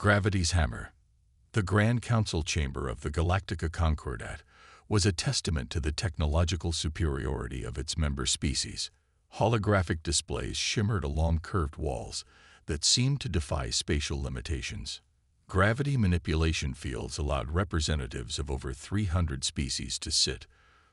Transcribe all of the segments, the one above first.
Gravity's hammer. The Grand Council chamber of the Galactica Concordat was a testament to the technological superiority of its member species. Holographic displays shimmered along curved walls that seemed to defy spatial limitations. Gravity manipulation fields allowed representatives of over 300 species to sit,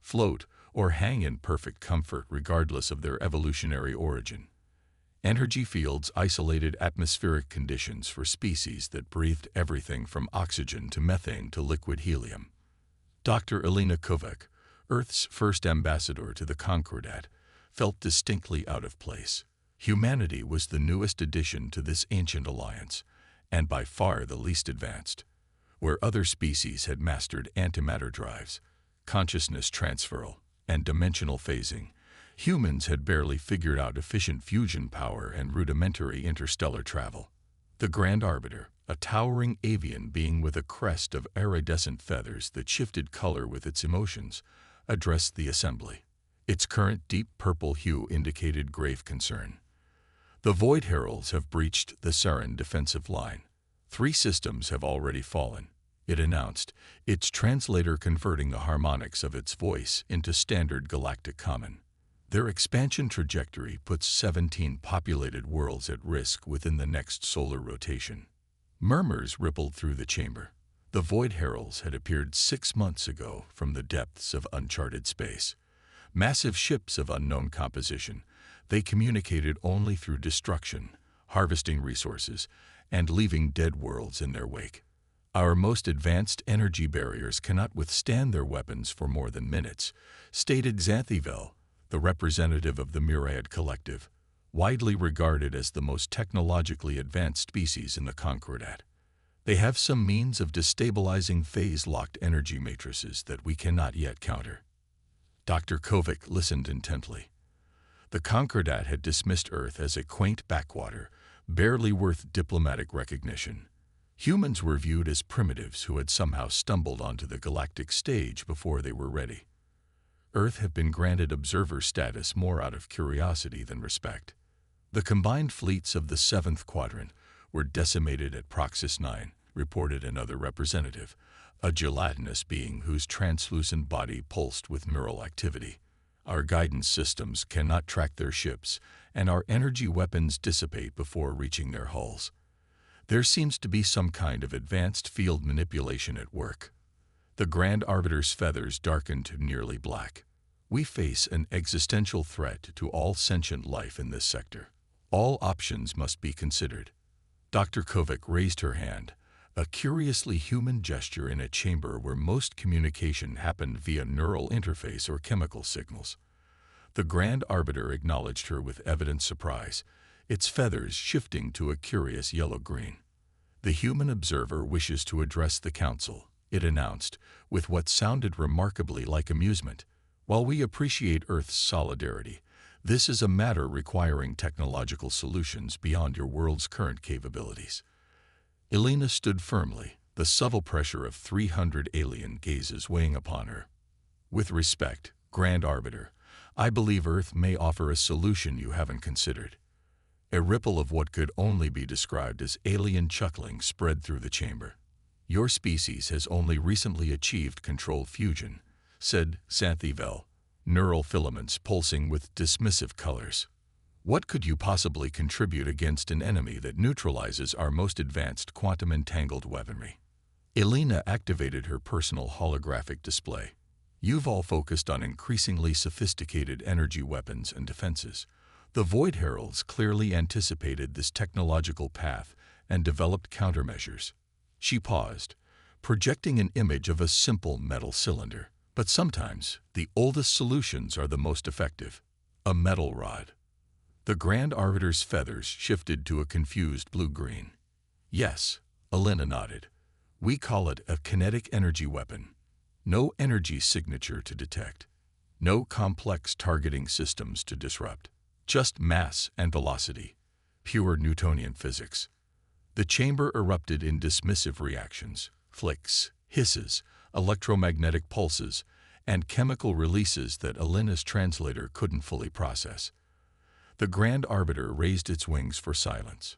float, or hang in perfect comfort regardless of their evolutionary origin. Energy fields isolated atmospheric conditions for species that breathed everything from oxygen to methane to liquid helium. Dr. Elena Kovac, Earth's first ambassador to the Concordat, felt distinctly out of place. Humanity was the newest addition to this ancient alliance, and by far the least advanced. Where other species had mastered antimatter drives, consciousness transferal, and dimensional phasing, humans had barely figured out efficient fusion power and rudimentary interstellar travel. The Grand Arbiter, a towering avian being with a crest of iridescent feathers that shifted color with its emotions, addressed the assembly. Its current deep purple hue indicated grave concern. The Void Heralds have breached the Sarin defensive line. 3 systems have already fallen, it announced, its translator converting the harmonics of its voice into standard galactic common. Their expansion trajectory puts 17 populated worlds at risk within the next solar rotation. Murmurs rippled through the chamber. The Void Heralds had appeared 6 months ago from the depths of uncharted space. Massive ships of unknown composition, they communicated only through destruction, harvesting resources, and leaving dead worlds in their wake. Our most advanced energy barriers cannot withstand their weapons for more than minutes, stated Xanthivel, the representative of the Myriad Collective, widely regarded as the most technologically advanced species in the Concordat. They have some means of destabilizing phase-locked energy matrices that we cannot yet counter. Dr. Kovac listened intently. The Concordat had dismissed Earth as a quaint backwater, barely worth diplomatic recognition. Humans were viewed as primitives who had somehow stumbled onto the galactic stage before they were ready. Earth had been granted observer status more out of curiosity than respect. The combined fleets of the 7th Quadrant were decimated at Proxys 9, reported another representative, a gelatinous being whose translucent body pulsed with neural activity. Our guidance systems cannot track their ships, and our energy weapons dissipate before reaching their hulls. There seems to be some kind of advanced field manipulation at work. The Grand Arbiter's feathers darkened to nearly black. We face an existential threat to all sentient life in this sector. All options must be considered. Dr. Kovac raised her hand, a curiously human gesture in a chamber where most communication happened via neural interface or chemical signals. The Grand Arbiter acknowledged her with evident surprise, its feathers shifting to a curious yellow-green. The human observer wishes to address the Council, it announced, with what sounded remarkably like amusement. While we appreciate Earth's solidarity, this is a matter requiring technological solutions beyond your world's current capabilities. Elena stood firmly, the subtle pressure of 300 alien gazes weighing upon her. With respect, Grand Arbiter, I believe Earth may offer a solution you haven't considered. A ripple of what could only be described as alien chuckling spread through the chamber. Your species has only recently achieved controlled fusion, said Xanthivel, neural filaments pulsing with dismissive colors. What could you possibly contribute against an enemy that neutralizes our most advanced quantum-entangled weaponry? Elena activated her personal holographic display. You've all focused on increasingly sophisticated energy weapons and defenses. The Void Heralds clearly anticipated this technological path and developed countermeasures. She paused, projecting an image of a simple metal cylinder. But sometimes, the oldest solutions are the most effective. A metal rod. The Grand Arbiter's feathers shifted to a confused blue-green. Yes, Elena nodded. We call it a kinetic energy weapon. No energy signature to detect. No complex targeting systems to disrupt. Just mass and velocity. Pure Newtonian physics. The chamber erupted in dismissive reactions, flicks, hisses, electromagnetic pulses, and chemical releases that Elena's translator couldn't fully process. The Grand Arbiter raised its wings for silence.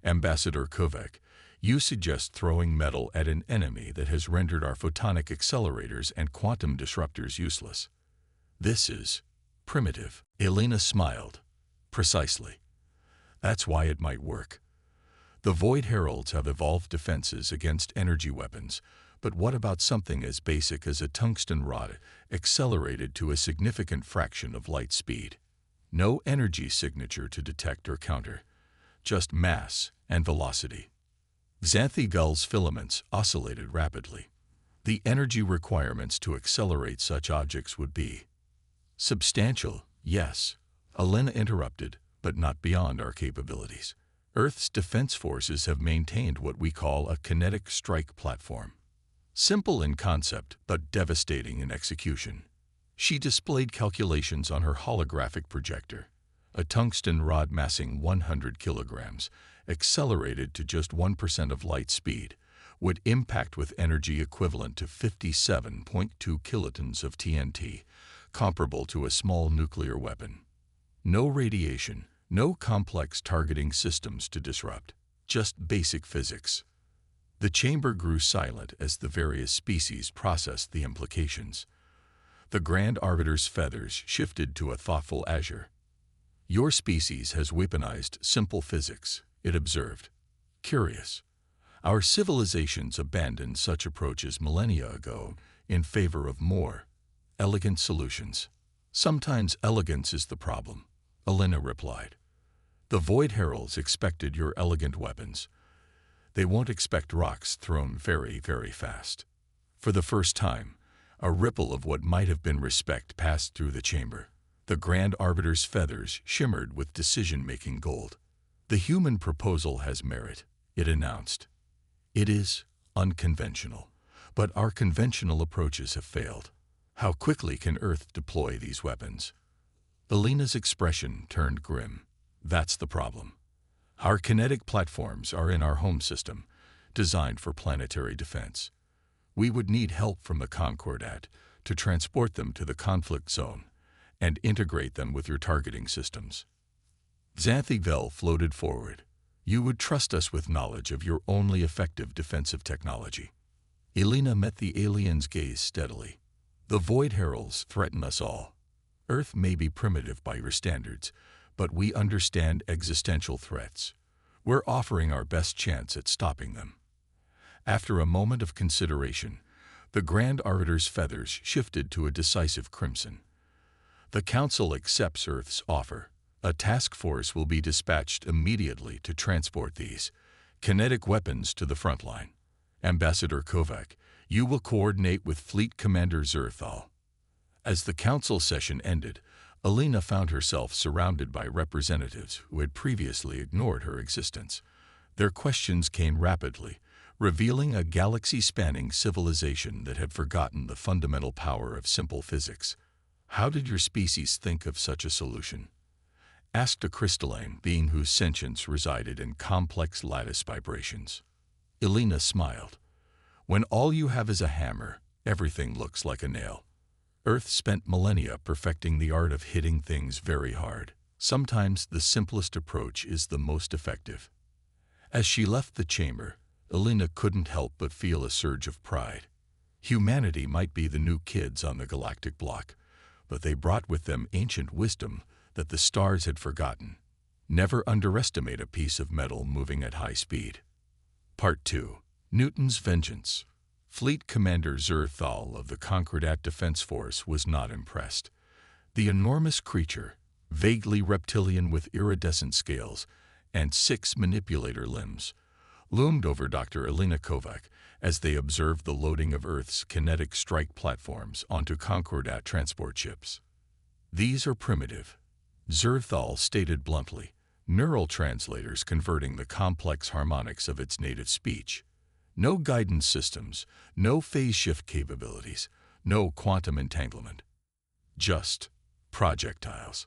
Ambassador Kovac, You suggest throwing metal at an enemy that has rendered our photonic accelerators and quantum disruptors useless. This is primitive. Elena smiled. Precisely. That's why it might work. The Void Heralds have evolved defenses against energy weapons, but what about something as basic as a tungsten rod accelerated to a significant fraction of light speed? No energy signature to detect or counter, just mass and velocity. Xanthe Gull's filaments oscillated rapidly. The energy requirements to accelerate such objects would be substantial, yes. Elena interrupted, but not beyond our capabilities. Earth's defense forces have maintained what we call a kinetic strike platform. Simple in concept, but devastating in execution. She displayed calculations on her holographic projector. A tungsten rod massing 100 kilograms, accelerated to just 1% of light speed, would impact with energy equivalent to 57.2 kilotons of TNT, comparable to a small nuclear weapon. No radiation, no complex targeting systems to disrupt, just basic physics. The chamber grew silent as the various species processed the implications. The Grand Arbiter's feathers shifted to a thoughtful azure. Your species has weaponized simple physics, it observed. Curious. Our civilizations abandoned such approaches millennia ago in favor of more elegant solutions. Sometimes elegance is the problem, Elena replied. The Void Heralds expected your elegant weapons. They won't expect rocks thrown very, very fast. For the first time, a ripple of what might have been respect passed through the chamber. The Grand Arbiter's feathers shimmered with decision-making gold. The human proposal has merit, it announced. It is unconventional, but our conventional approaches have failed. How quickly can Earth deploy these weapons? Elena's expression turned grim. That's the problem. Our kinetic platforms are in our home system, designed for planetary defense. We would need help from the Concordat to transport them to the conflict zone and integrate them with your targeting systems. Xanthe Gull floated forward. You would trust us with knowledge of your only effective defensive technology. Elena met the alien's gaze steadily. The Void Heralds threaten us all. Earth may be primitive by your standards, but we understand existential threats. We're offering our best chance at stopping them. After a moment of consideration, the Grand Arbiter's feathers shifted to a decisive crimson. The Council accepts Earth's offer. A task force will be dispatched immediately to transport these kinetic weapons to the front line. Ambassador Kovac, you will coordinate with Fleet Commander Zerthal. As the Council session ended, Elena found herself surrounded by representatives who had previously ignored her existence. Their questions came rapidly, revealing a galaxy-spanning civilization that had forgotten the fundamental power of simple physics. How did your species think of such a solution? Asked a crystalline being whose sentience resided in complex lattice vibrations. Elena smiled. When all you have is a hammer, everything looks like a nail. Earth spent millennia perfecting the art of hitting things very hard. Sometimes the simplest approach is the most effective. As she left the chamber, Elena couldn't help but feel a surge of pride. Humanity might be the new kids on the galactic block, but they brought with them ancient wisdom that the stars had forgotten. Never underestimate a piece of metal moving at high speed. Part 2. Newton's Vengeance. Fleet Commander Zerthal of the Concordat Defense Force was not impressed. The enormous creature, vaguely reptilian with iridescent scales and 6 manipulator limbs, loomed over Dr. Elena Kovac as they observed the loading of Earth's kinetic strike platforms onto Concordat transport ships. These are primitive, Zerthal stated bluntly, neural translators converting the complex harmonics of its native speech. No guidance systems, no phase shift capabilities, no quantum entanglement. Just projectiles.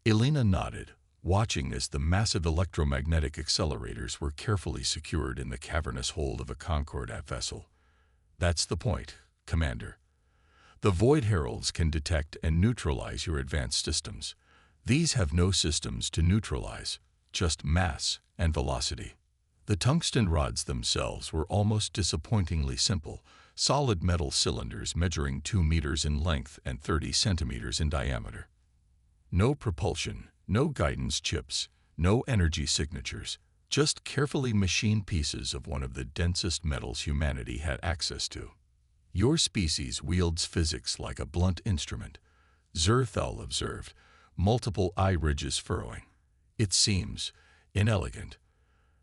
Elena nodded, watching as the massive electromagnetic accelerators were carefully secured in the cavernous hold of a Concordat vessel. That's the point, Commander. The Void Heralds can detect and neutralize your advanced systems. These have no systems to neutralize, just mass and velocity. The tungsten rods themselves were almost disappointingly simple, solid metal cylinders measuring 2 meters in length and 30 centimeters in diameter. No propulsion, no guidance chips, no energy signatures, just carefully machined pieces of one of the densest metals humanity had access to. Your species wields physics like a blunt instrument, Zerthal observed, multiple eye ridges furrowing. It seems inelegant.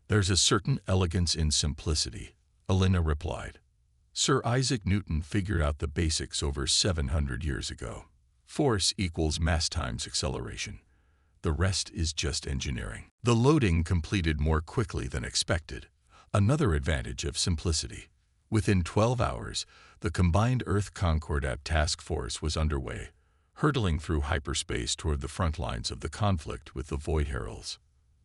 There's a certain elegance in simplicity, Elena replied. Sir Isaac Newton figured out the basics over 700 years ago. Force equals mass times acceleration. The rest is just engineering. The loading completed more quickly than expected, another advantage of simplicity. Within 12 hours, the combined Earth Concordat task force was underway, hurtling through hyperspace toward the front lines of the conflict with the Void Heralds.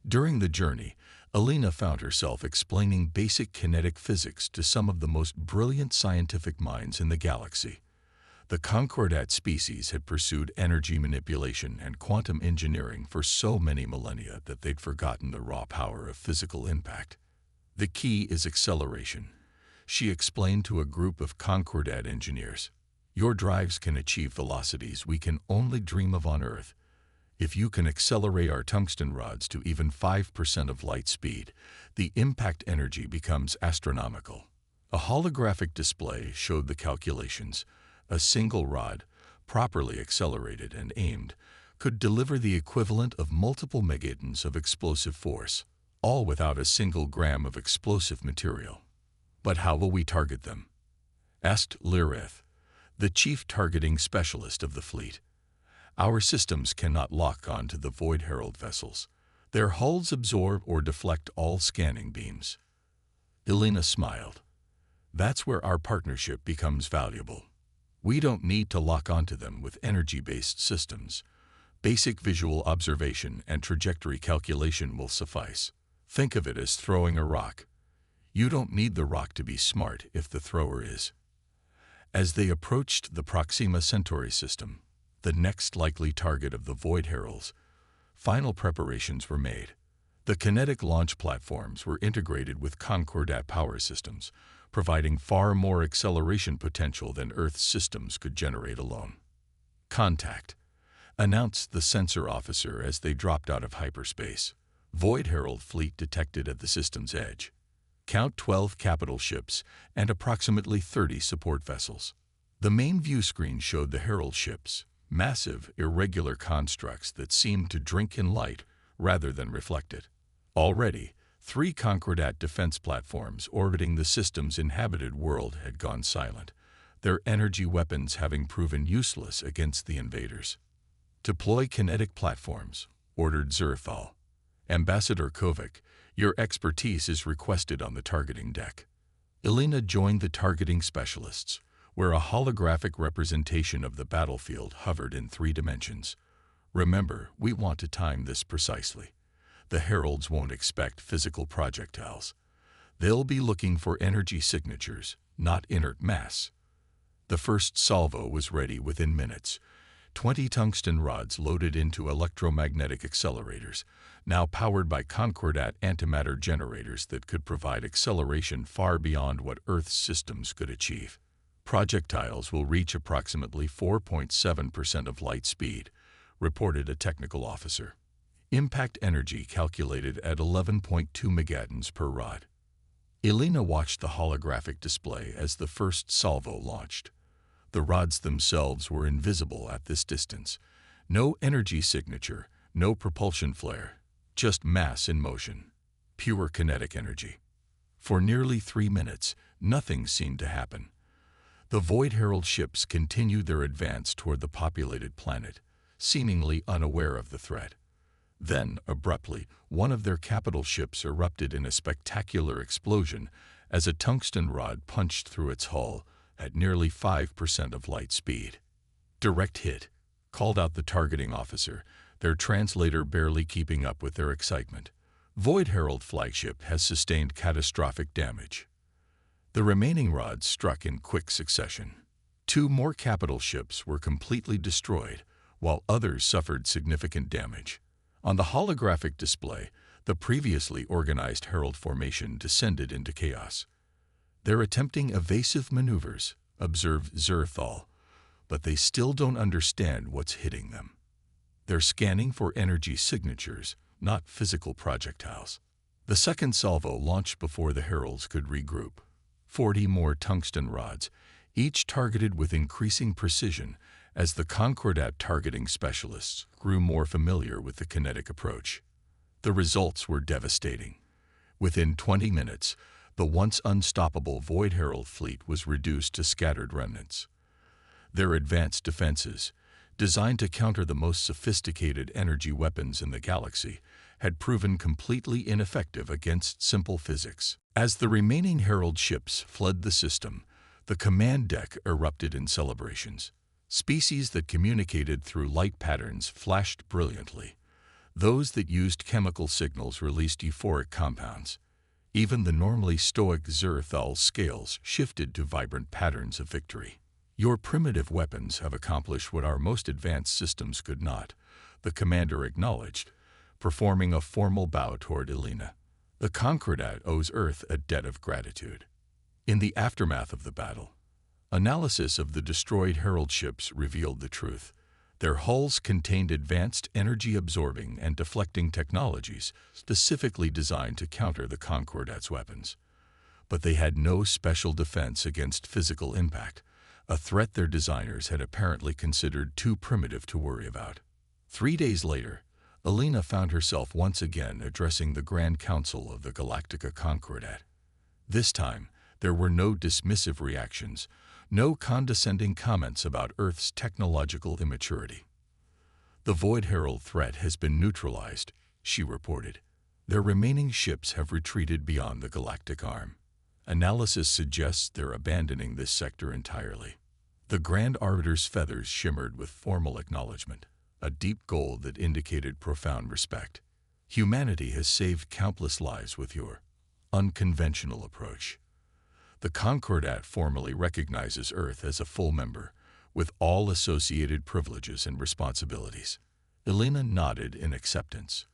During the journey, Elena found herself explaining basic kinetic physics to some of the most brilliant scientific minds in the galaxy. The Concordat species had pursued energy manipulation and quantum engineering for so many millennia that they'd forgotten the raw power of physical impact. The key is acceleration, she explained to a group of Concordat engineers. Your drives can achieve velocities we can only dream of on Earth. If you can accelerate our tungsten rods to even 5% of light speed, the impact energy becomes astronomical. A holographic display showed the calculations. A single rod, properly accelerated and aimed, could deliver the equivalent of multiple megatons of explosive force, all without a single gram of explosive material. But how will we target them? Asked Lirith, the chief targeting specialist of the fleet. Our systems cannot lock onto the Void Herald vessels. Their hulls absorb or deflect all scanning beams. Elena smiled. That's where our partnership becomes valuable. We don't need to lock onto them with energy-based systems. Basic visual observation and trajectory calculation will suffice. Think of it as throwing a rock. You don't need the rock to be smart if the thrower is. As they approached the Proxima Centauri system, the next likely target of the Void Heralds, final preparations were made. The kinetic launch platforms were integrated with Concordat power systems, providing far more acceleration potential than Earth's systems could generate alone. Contact, announced the sensor officer as they dropped out of hyperspace. Void Herald fleet detected at the system's edge. Count 12 capital ships and approximately 30 support vessels. The main view screen showed the Herald ships, massive, irregular constructs that seemed to drink in light rather than reflect it. Already, 3 Concordat defense platforms orbiting the system's inhabited world had gone silent, their energy weapons having proven useless against the invaders. Deploy kinetic platforms, ordered Zerthal. Ambassador Kovac, your expertise is requested on the targeting deck. Elena joined the targeting specialists, where a holographic representation of the battlefield hovered in 3 dimensions. Remember, we want to time this precisely. The Heralds won't expect physical projectiles. They'll be looking for energy signatures, not inert mass. The first salvo was ready within minutes. 20 tungsten rods loaded into electromagnetic accelerators, now powered by Concordat antimatter generators that could provide acceleration far beyond what Earth's systems could achieve. Projectiles will reach approximately 4.7% of light speed, reported a technical officer. Impact energy calculated at 11.2 megatons per rod. Elena watched the holographic display as the first salvo launched. The rods themselves were invisible at this distance. No energy signature, no propulsion flare, just mass in motion. Pure kinetic energy. For nearly 3 minutes, nothing seemed to happen. The Void Herald ships continued their advance toward the populated planet, seemingly unaware of the threat. Then, abruptly, one of their capital ships erupted in a spectacular explosion as a tungsten rod punched through its hull at nearly 5% of light speed. Direct hit, called out the targeting officer, their translator barely keeping up with their excitement. Void Herald flagship has sustained catastrophic damage. The remaining rods struck in quick succession. 2 more capital ships were completely destroyed, while others suffered significant damage. On the holographic display, The previously organized Herald formation descended into chaos. "They're attempting evasive maneuvers," observed Zerthal, "but they still don't understand what's hitting them. They're scanning for energy signatures, not physical projectiles." The second salvo launched before the Heralds could regroup. 40 more tungsten rods, each targeted with increasing precision as the Concordat targeting specialists grew more familiar with the kinetic approach. The results were devastating. Within 20 minutes, the once unstoppable Void Herald fleet was reduced to scattered remnants. Their advanced defenses, designed to counter the most sophisticated energy weapons in the galaxy, had proven completely ineffective against simple physics. As the remaining Herald ships fled the system, the command deck erupted in celebrations. Species that communicated through light patterns flashed brilliantly. Those that used chemical signals released euphoric compounds. Even the normally stoic Zerthal scales shifted to vibrant patterns of victory. "Your primitive weapons have accomplished what our most advanced systems could not," the commander acknowledged, performing a formal bow toward Elena. "The Concordat owes Earth a debt of gratitude." In the aftermath of the battle, analysis of the destroyed Herald ships revealed the truth. Their hulls contained advanced energy-absorbing and deflecting technologies specifically designed to counter the Concordat's weapons. But they had no special defense against physical impact, a threat their designers had apparently considered too primitive to worry about. 3 days later, Elena found herself once again addressing the Grand Council of the Galactic Concordat. This time, there were no dismissive reactions, no condescending comments about Earth's technological immaturity. "The Void Herald threat has been neutralized," she reported. "Their remaining ships have retreated beyond the galactic arm. Analysis suggests they're abandoning this sector entirely." The Grand Arbiter's feathers shimmered with formal acknowledgement, a deep gold that indicated profound respect. "Humanity has saved countless lives with your unconventional approach. The Concordat formally recognizes Earth as a full member, with all associated privileges and responsibilities." Elena nodded in acceptance.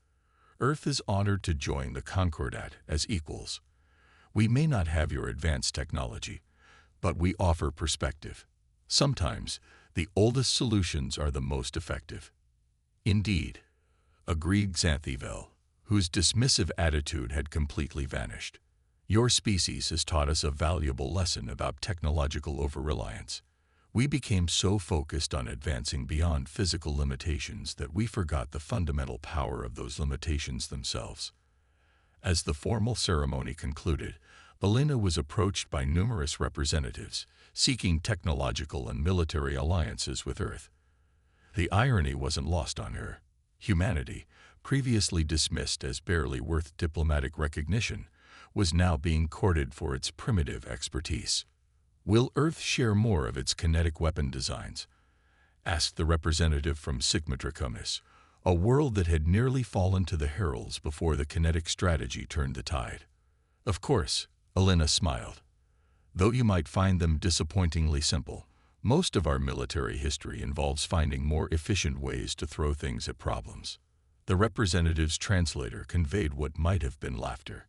"Earth is honored to join the Concordat as equals. We may not have your advanced technology, but we offer perspective. Sometimes, the oldest solutions are the most effective." "Indeed," agreed Xanthivel, whose dismissive attitude had completely vanished. "Your species has taught us a valuable lesson about technological over-reliance. We became so focused on advancing beyond physical limitations that we forgot the fundamental power of those limitations themselves." As the formal ceremony concluded, Elena was approached by numerous representatives, seeking technological and military alliances with Earth. The irony wasn't lost on her. Humanity, previously dismissed as barely worth diplomatic recognition, was now being courted for its primitive expertise. "Will Earth share more of its kinetic weapon designs?" asked the representative from Sigma Draconis, a world that had nearly fallen to the Heralds before the kinetic strategy turned the tide. "Of course," Elena smiled. "Though you might find them disappointingly simple, most of our military history involves finding more efficient ways to throw things at problems." The representative's translator conveyed what might have been laughter.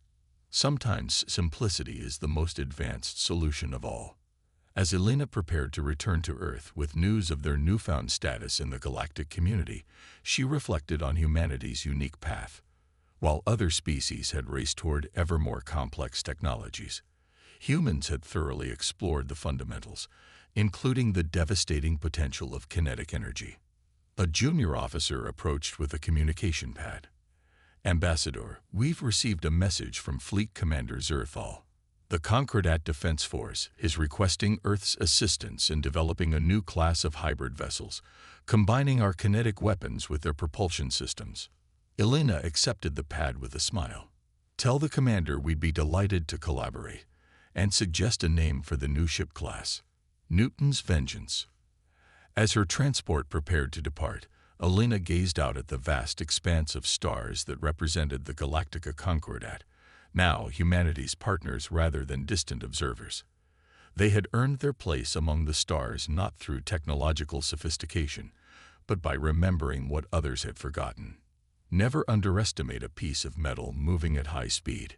"Sometimes simplicity is the most advanced solution of all." As Elena prepared to return to Earth with news of their newfound status in the galactic community, she reflected on humanity's unique path. While other species had raced toward ever more complex technologies, humans had thoroughly explored the fundamentals, including the devastating potential of kinetic energy. A junior officer approached with a communication pad. "Ambassador, we've received a message from Fleet Commander Zerthal. The Concordat Defense Force is requesting Earth's assistance in developing a new class of hybrid vessels, combining our kinetic weapons with their propulsion systems." Elena accepted the pad with a smile. "Tell the commander we'd be delighted to collaborate, and suggest a name for the new ship class: Newton's Vengeance." As her transport prepared to depart, Elena gazed out at the vast expanse of stars that represented the Galactica Concordat, now humanity's partners rather than distant observers. They had earned their place among the stars not through technological sophistication, but by remembering what others had forgotten. Never underestimate a piece of metal moving at high speed.